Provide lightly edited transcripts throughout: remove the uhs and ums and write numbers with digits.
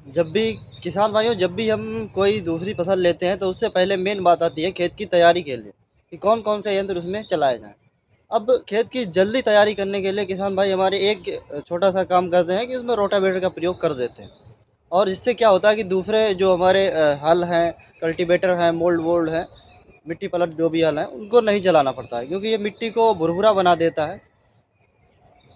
जब भी किसान भाइयों, जब भी हम कोई दूसरी फसल लेते हैं तो उससे पहले मेन बात आती है खेत की तैयारी के लिए कि कौन कौन से यंत्र उसमें चलाए जाएं। अब खेत की जल्दी तैयारी करने के लिए किसान भाई हमारे एक छोटा सा काम करते हैं कि उसमें रोटावेटर का प्रयोग कर देते हैं। और इससे क्या होता है कि दूसरे जो हमारे हल हैं, कल्टीवेटर हैं, मोल्ड वोल्ड हैं, मिट्टी पलट जो भी हल हैं, उनको नहीं चलाना पड़ता है क्योंकि ये मिट्टी को भुरभुरा बना देता है।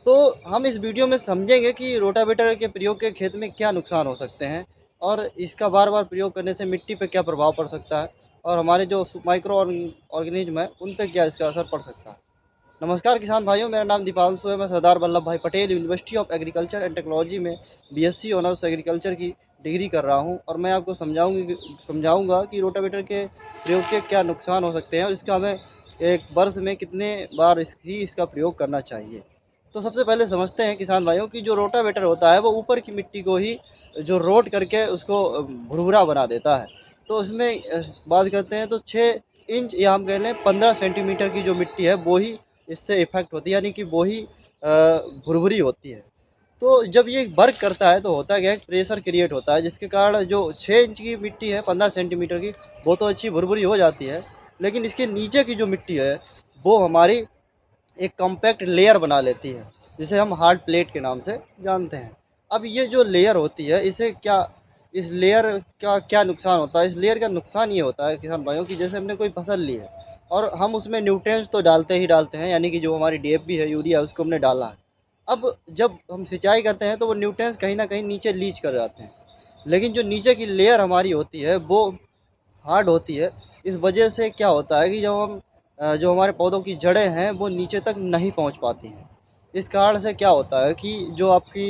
तो हम इस वीडियो में समझेंगे कि रोटावेटर के प्रयोग के खेत में क्या नुकसान हो सकते हैं और इसका बार बार प्रयोग करने से मिट्टी पर क्या प्रभाव पड़ सकता है और हमारे जो माइक्रो ऑर्गेनिज्म है उन पर क्या इसका असर पड़ सकता है। नमस्कार किसान भाइयों, मेरा नाम दीपांशु है। मैं सरदार वल्लभ भाई Patel university of agriculture and technology में बीएससी ऑनर्स एग्रीकल्चर की डिग्री कर रहा हूं और मैं आपको समझाऊंगा कि रोटावेटर के प्रयोग के क्या नुकसान हो सकते हैं और इसका हमें एक वर्ष में कितने बार इसका प्रयोग करना चाहिए। तो सबसे पहले समझते हैं किसान भाइयों कि जो रोटावेटर होता है वो ऊपर की मिट्टी को ही जो रोट करके उसको भुरभुरा बना देता है। तो उसमें बात करते हैं तो 6 इंच या हम कह लें 15 सेंटीमीटर की जो मिट्टी है वो ही इससे इफ़ेक्ट होती है, यानी कि वो ही भुरभुरी होती है। तो जब ये वर्क करता है तो होता क्या है, प्रेशर क्रिएट होता है जिसके कारण जो 6 इंच की मिट्टी है 15 सेंटीमीटर की, वो तो अच्छी भुरभुरी हो जाती है, लेकिन इसके नीचे की जो मिट्टी है वो हमारी एक कॉम्पैक्ट लेयर बना लेती है जिसे हम हार्ड प्लेट के नाम से जानते हैं। अब ये जो लेयर होती है इसे क्या, इस लेयर का क्या नुकसान होता है? इस लेयर का नुकसान ये होता है किसान भाइयों की जैसे हमने कोई फसल ली है और हम उसमें न्यूट्रिएंट्स तो डालते ही डालते हैं, यानी कि जो हमारी डीएपी है, यूरिया है, उसको हमने डाला है। अब जब हम सिंचाई करते हैं तो वो न्यूट्रिएंट्स कहीं ना कहीं नीचे लीच कर जाते हैं, लेकिन जो नीचे की लेयर हमारी होती है वो हार्ड होती है। इस वजह से क्या होता है कि जब हम जो हमारे पौधों की जड़ें हैं वो नीचे तक नहीं पहुंच पाती हैं। इस कारण से क्या होता है कि जो आपकी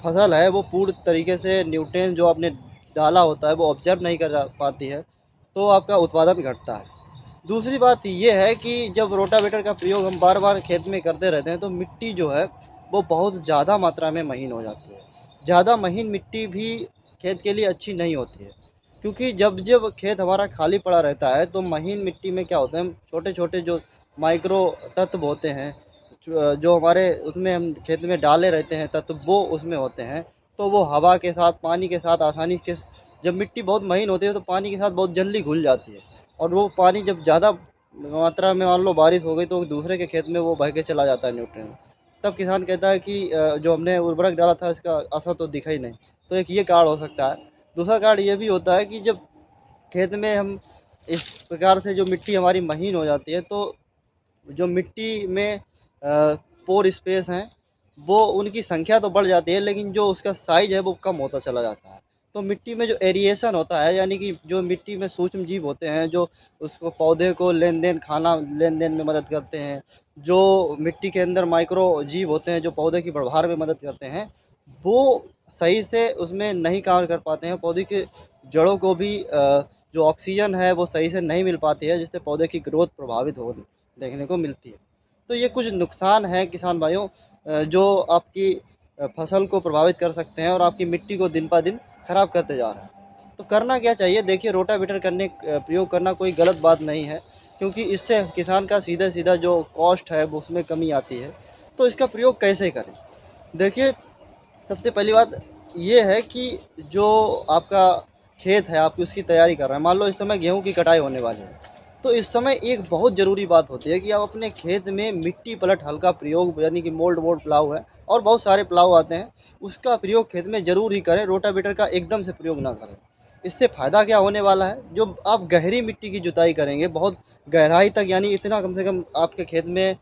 फसल है वो पूर्ण तरीके से न्यूट्रिएंट्स जो आपने डाला होता है वो ऑब्जर्व नहीं कर पाती है, तो आपका उत्पादन घटता है। दूसरी बात ये है कि जब रोटावेटर का प्रयोग हम बार बार खेत में करते रहते हैं तो मिट्टी जो है वो बहुत ज़्यादा मात्रा में महीन हो जाती है। ज़्यादा महीन मिट्टी भी खेत के लिए अच्छी नहीं होती है, क्योंकि जब जब खेत हमारा खाली पड़ा रहता है तो महीन मिट्टी में क्या होता है, छोटे छोटे जो माइक्रो तत्व होते हैं जो हमारे उसमें हम खेत में डाले रहते हैं तत्व, वो उसमें होते हैं। तो वो हवा के साथ, पानी के साथ आसानी के, जब मिट्टी बहुत महीन होती है तो पानी के साथ बहुत जल्दी घुल जाती है और वो पानी जब ज़्यादा मात्रा में मान लो बारिश हो गई तो दूसरे के खेत में वो बह के चला जाता है न्यूट्रिएंट। तब किसान कहता है कि जो हमने उर्वरक डाला था इसका असर तो दिखा ही नहीं। तो एक ये कारण हो सकता है। दूसरा कारण ये भी होता है कि जब खेत में हम इस प्रकार से जो मिट्टी हमारी महीन हो जाती है तो जो मिट्टी में पोर स्पेस हैं वो उनकी संख्या तो बढ़ जाती है, लेकिन जो उसका साइज़ है वो कम होता चला जाता है। तो मिट्टी में जो एरिएशन होता है, यानी कि जो मिट्टी में सूक्ष्म जीव होते हैं जो उसको पौधे को लेन देन, खाना लेन देन में मदद करते हैं, जो मिट्टी के अंदर माइक्रो जीव होते हैं जो पौधे की बढ़वार में मदद करते हैं, वो सही से उसमें नहीं कार्य कर पाते हैं। पौधे के जड़ों को भी जो ऑक्सीजन है वो सही से नहीं मिल पाती है, जिससे पौधे की ग्रोथ प्रभावित हो देखने को मिलती है। तो ये कुछ नुकसान हैं किसान भाइयों जो आपकी फसल को प्रभावित कर सकते हैं और आपकी मिट्टी को दिन ब दिन ख़राब करते जा रहा है। तो करना क्या चाहिए? देखिए, रोटावेटर प्रयोग करना कोई गलत बात नहीं है, क्योंकि इससे किसान का सीधा सीधा जो कॉस्ट है वो उसमें कमी आती है। तो इसका प्रयोग कैसे करें? देखिए, सबसे पहली बात ये है कि जो आपका खेत है, आप उसकी तैयारी कर रहे हैं, मान लो इस समय गेहूं की कटाई होने वाली है, तो इस समय एक बहुत ज़रूरी बात होती है कि आप अपने खेत में मिट्टी पलट हल का प्रयोग, यानी कि मोल्ड बोर्ड प्लाव है और बहुत सारे प्लाव आते हैं, उसका प्रयोग खेत में ज़रूर ही करें। रोटावेटर का एकदम से प्रयोग ना करें। इससे फ़ायदा क्या होने वाला है, जो आप गहरी मिट्टी की जुताई करेंगे बहुत गहराई तक, यानी इतना कम से कम आपके खेत में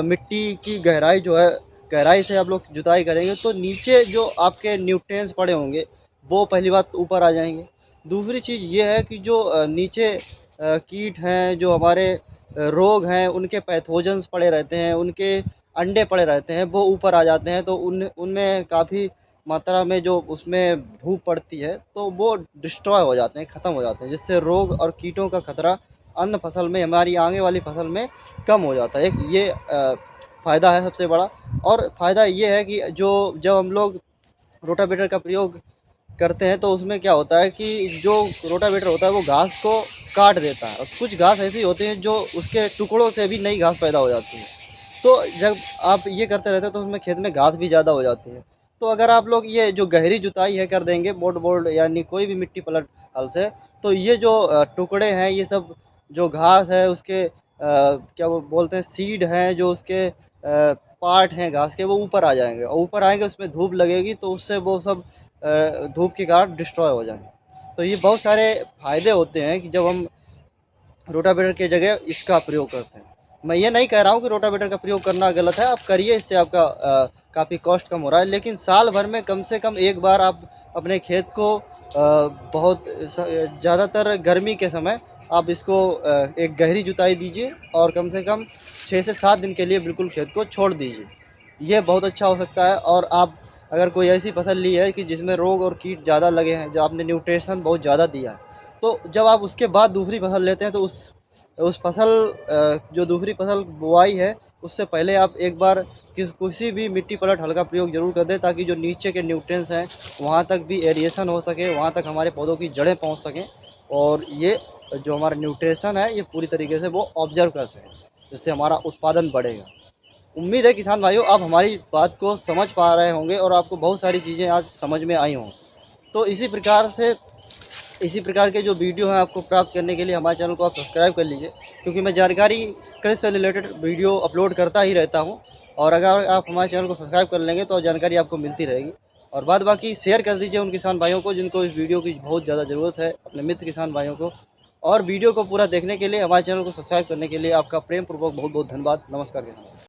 मिट्टी की गहराई जो है, गहराई से आप लोग जुताई करेंगे तो नीचे जो आपके न्यूट्रिएंट्स पड़े होंगे वो पहली बात ऊपर आ जाएंगे। दूसरी चीज़ ये है कि जो नीचे कीट हैं, जो हमारे रोग हैं, उनके पैथोजन्स पड़े रहते हैं, उनके अंडे पड़े रहते हैं, वो ऊपर आ जाते हैं। तो उनमें काफ़ी मात्रा में जो उसमें धूप पड़ती है तो वो डिस्ट्रॉय हो जाते हैं, ख़त्म हो जाते हैं, जिससे रोग और कीटों का खतरा अन्न फसल में, हमारी आगे वाली फसल में कम हो जाता है। एक ये फ़ायदा है सबसे बड़ा। और फ़ायदा ये है कि जो जब हम लोग रोटावेटर का प्रयोग करते हैं तो उसमें क्या होता है कि जो रोटावेटर होता है वो घास को काट देता है और कुछ घास ऐसी होती हैं जो उसके टुकड़ों से भी नई घास पैदा हो जाती है। तो जब आप ये करते रहते हैं तो उसमें खेत में घास भी ज़्यादा हो जाती है। तो अगर आप लोग ये जो गहरी जुताई है कर देंगे बोल्ड यानी कोई भी मिट्टी पलट हल से, तो ये जो टुकड़े हैं, ये सब जो घास है उसके क्या वो बोलते हैं सीड हैं, जो उसके पार्ट हैं घास के, वो ऊपर आ जाएंगे, और ऊपर आएंगे उसमें धूप लगेगी तो उससे वो सब धूप के कारण डिस्ट्रॉय हो जाएंगे। तो ये बहुत सारे फ़ायदे होते हैं कि जब हम रोटावेटर की जगह इसका प्रयोग करते हैं। मैं ये नहीं कह रहा हूँ कि रोटावेटर का प्रयोग करना गलत है, आप करिए, इससे आपका काफ़ी कॉस्ट कम हो रहा है, लेकिन साल भर में कम से कम एक बार आप अपने खेत को बहुत ज़्यादातर गर्मी के समय आप इसको एक गहरी जुताई दीजिए और कम से कम 6 से 7 दिन के लिए बिल्कुल खेत को छोड़ दीजिए। ये बहुत अच्छा हो सकता है। और आप अगर कोई ऐसी फसल ली है कि जिसमें रोग और कीट ज़्यादा लगे हैं, जो आपने न्यूट्रिशन बहुत ज़्यादा दिया है, तो जब आप उसके बाद दूसरी फसल लेते हैं तो उस फसल जो दूसरी फसल बुआई है उससे पहले आप एक बार किसी भी मिट्टी पलट हल का प्रयोग ज़रूर कर दें, ताकि जो नीचे के न्यूट्रिएंट्स हैं वहाँ तक भी एरिएशन हो सके, वहाँ तक हमारे पौधों की जड़ें पहुँच सकें, और ये जो हमारा न्यूट्रिशन है ये पूरी तरीके से वो ऑब्जर्व कर सकें, जिससे हमारा उत्पादन बढ़ेगा। उम्मीद है किसान भाइयों आप हमारी बात को समझ पा रहे होंगे और आपको बहुत सारी चीज़ें आज समझ में आई हों। तो इसी प्रकार के जो वीडियो हैं आपको प्राप्त करने के लिए हमारे चैनल को आप सब्सक्राइब कर लीजिए, क्योंकि मैं जानकारी कृषि से रिलेटेड वीडियो अपलोड करता ही रहता हूं। और अगर आप हमारे चैनल को सब्सक्राइब कर लेंगे तो जानकारी आपको मिलती रहेगी। और बाद बाकी शेयर कर दीजिए उन किसान भाइयों को जिनको इस वीडियो की बहुत ज़्यादा ज़रूरत है, अपने मित्र किसान भाइयों को। और वीडियो को पूरा देखने के लिए, हमारे चैनल को सब्सक्राइब करने के लिए आपका प्रेम पूर्वक बहुत बहुत धन्यवाद। नमस्कार किसान।